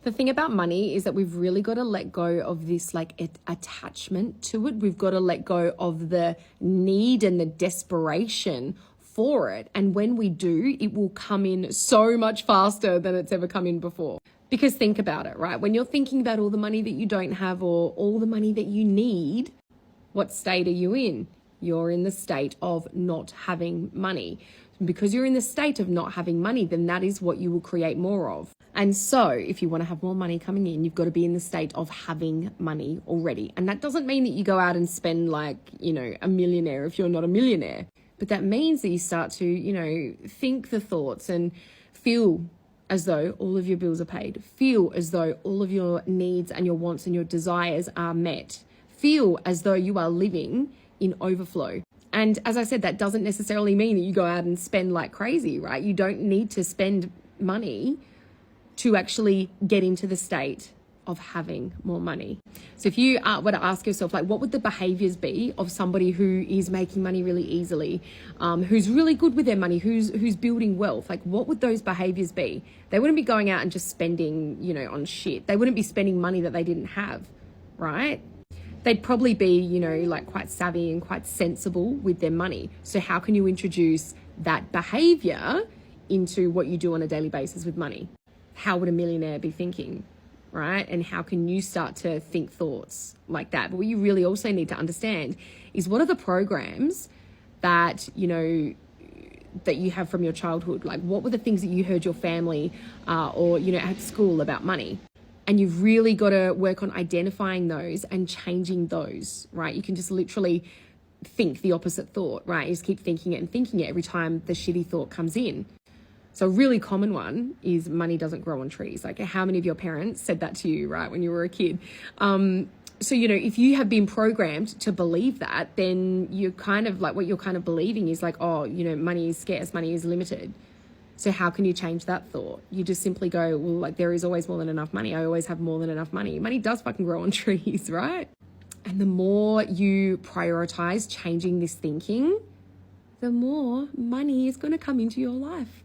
The thing about money is that we've really got to let go of this attachment to it. We've got to let go of the need and the desperation for it. And when we do, it will come in so much faster than it's ever come in before. Because think about it, right? When you're thinking about all the money that you don't have or all the money that you need, what state are you in? You're in the state of not having money. Because you're in the state of not having money, then that is what you will create more of. And so if you want to have more money coming in, you've got to be in the state of having money already. And that doesn't mean that you go out and spend a millionaire if you're not a millionaire. But that means that you start to, think the thoughts and feel as though all of your bills are paid. Feel as though all of your needs and your wants and your desires are met. Feel as though you are living in overflow. And as I said, that doesn't necessarily mean that you go out and spend like crazy, right? You don't need to spend money to actually get into the state of having more money. So if you were to ask yourself, what would the behaviors be of somebody who is making money really easily, who's really good with their money, who's building wealth? What would those behaviors be? They wouldn't be going out and just spending, on shit. They wouldn't be spending money that they didn't have, right? They'd probably be, quite savvy and quite sensible with their money. So how can you introduce that behavior into what you do on a daily basis with money? How would a millionaire be thinking, right? And how can you start to think thoughts like that? But what you really also need to understand is what are the programs that, that you have from your childhood? What were the things that you heard your family or, at school about money? And you've really got to work on identifying those and changing those, right? You can just literally think the opposite thought, right? You just keep thinking it and thinking it every time the shitty thought comes in. So a really common one is money doesn't grow on trees. How many of your parents said that to you, right, when you were a kid? So, if you have been programmed to believe that, then you're kind of what you're kind of believing is money is scarce, money is limited. So how can you change that thought? You just simply go, well, there is always more than enough money. I always have more than enough money. Money does fucking grow on trees, right? And the more you prioritize changing this thinking, the more money is going to come into your life.